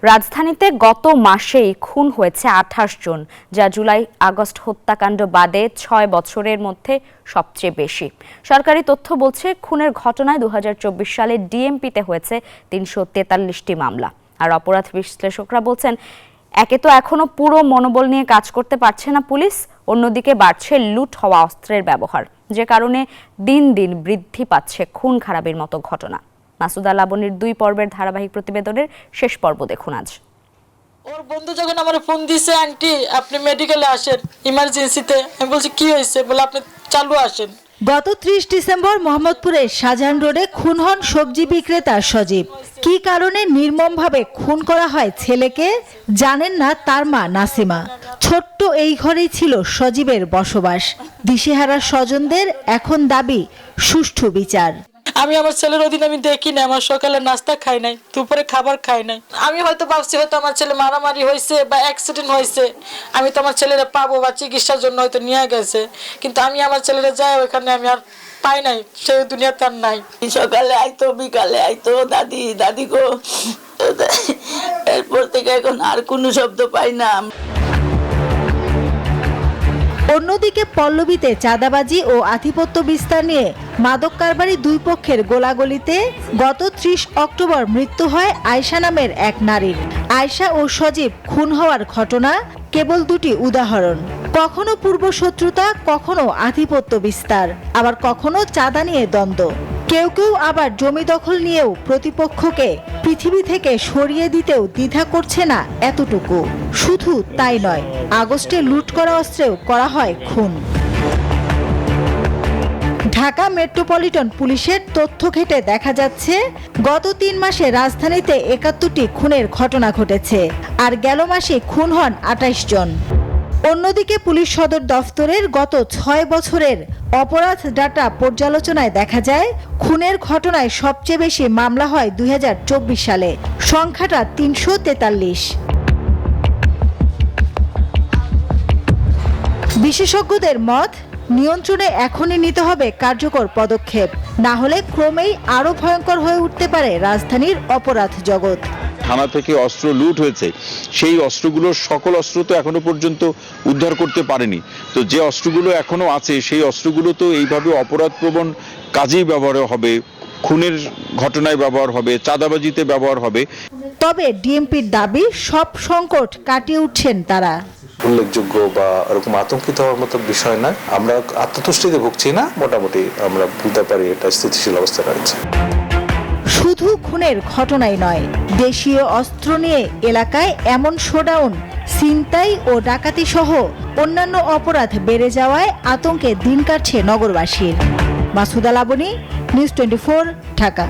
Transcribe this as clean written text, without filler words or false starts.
রাজধানীতে গত মাসেই খুন হয়েছে ২৮ জন, যা জুলাই আগস্ট হত্যাকাণ্ড বাদে ৬ বছরের মধ্যে সবচেয়ে বেশি। সরকারি তথ্য বলছে, খুনের ঘটনায় ২০২৪ সালে ডিএমপিতে হয়েছে ৩৪৩টি মামলা। আর অপরাধ বিশ্লেষকরা বলছেন, একে তো এখনো পুরো মনোবল নিয়ে কাজ করতে পারছে না পুলিশ, অন্যদিকে বাড়ছে লুট হওয়া অস্ত্রের ব্যবহার, যে কারণে দিন দিন বৃদ্ধি পাচ্ছে খুন খারাপির মতো ঘটনা। মাসুদা লাবণীর 2 পর্বের ধারাবাহিক প্রতিবেদনের শেষ পর্ব দেখুন আজ। ওর বন্ধু যখন আমার ফোন দিছে, আন্টি আপনি মেডিকেলে আসেন ইমার্জেন্সিতে, আমি বলছি কি হয়েছে, বলে আপনি চালু আসেন। গত 30 ডিসেম্বর মোহাম্মদপুরের শাহজাহান রোডে খুন হন সবজি বিক্রেতা সজীব। কি কারণে নির্মমভাবে খুন করা হয় ছেলেকে জানেন না তার মা নাসিমা। ছোট্ট এই ঘরেই ছিল সজীবের বসবাস। দিশেহারা স্বজনদের এখন দাবি সুষ্ঠু বিচার। আমি আমার ছেলের ওদিন আমি দেখি না, আমার সকালে নাস্তা খাই নাই, দুপুরে খাবার খাই নাই। আমি হয়তো ভাবছি হয়তো আমার ছেলে মারামারি হয়েছে বা অ্যাক্সিডেন্ট হয়েছে, আমি তো আমার ছেলেরা পাবো বা চিকিৎসার জন্য হয়তো নিয়ে গেছে, কিন্তু আমি আমার ছেলেরা যাই ওইখানে আমি আর পাই নাই, সেই দুনিয়াতে আর নাই। সকালে আইতো, বিকালে আইতো, দাদি দাদি গো, এরপর থেকে এখন আর কোনো শব্দ পাই না। অন্যদিকে পল্লবীতে চাঁদাবাজি ও আধিপত্য বিস্তার নিয়ে মাদক কারবারি 2 পক্ষের গোলাগুলিতে গত 30 অক্টোবর মৃত্যু হয় আয়শা নামের এক নারীর। আয়শা ও সজীব খুন হওয়ার ঘটনা কেবল 2টি উদাহরণ। কখনো পূর্বশত্রুতা, কখনো আধিপত্য বিস্তার, আবার কখনো চাঁদা নিয়ে দ্বন্দ্ব। কেউ কেউ আবার জমি দখল নিয়েও প্রতিপক্ষকে পৃথিবী থেকে সরিয়ে দিতেও দ্বিধা করছে না এতটুকু। শুধু তাই নয়, আগস্টে লুট করা অস্ত্রেও করা হয় খুন। ঢাকা মেট্রোপলিটন পুলিশের তথ্য ঘেঁটে দেখা যাচ্ছে, গত 3 মাসে রাজধানীতে 71টি খুনের ঘটনা ঘটেছে, আর গেল মাসে খুন হন 28 জন। অন্যদিকে পুলিশ সদর দফতরের গত 6 বছরের অপরাধ ডাটা পর্যালোচনায় দেখা যায়, খুনের ঘটনায় সবচেয়ে বেশি মামলা হয় 2024 সালে, সংখ্যাটা 343। বিশেষজ্ঞদের মত, নিয়ন্ত্রণে এখনই নিতে হবে কার্যকর পদক্ষেপ, না হলে ক্রমেই আরো ভয়ঙ্কর হয়ে উঠতে পারে রাজধানীর অপরাধ জগৎ। থানা থেকে অস্ত্র লুট হয়েছে, সেই অস্ত্রগুলোর সকল অস্ত্র তো এখনো পর্যন্ত উদ্ধার করতে পারেনি। তো যে অস্ত্রগুলো এখনো আছে, সেই অস্ত্রগুলো তো এইভাবে অপরাধপ্রবণ কাজেই ব্যবহার হবে, খুনের ঘটনায় ব্যবহার হবে, চাঁদাবাজিতে ব্যবহার হবে। তবে ডিএমপির দাবি, সব সংকট কাটিয়ে উঠছেন তারা। উল্লেখযোগ্য বা এরকম আতঙ্কিত হওয়ার মতো বিষয় নয়। আমরা আত্মতুষ্টিতে ভুগছি না, মোটামুটি আমরা বলতে পারি এটা স্থিতিশীল অবস্থা রয়েছে। শুধু খুনের ঘটনাই নয়, দেশীয় অস্ত্র নিয়ে এলাকায় এমন শোডাউন, ছিনতাই ও ডাকাতি সহ অন্যান্য অপরাধ বেড়ে যাওয়ায় আতঙ্কে দিন কাটছে নগরবাসীর। মাসুদা লাবণী, নিউজ 24, ঢাকা।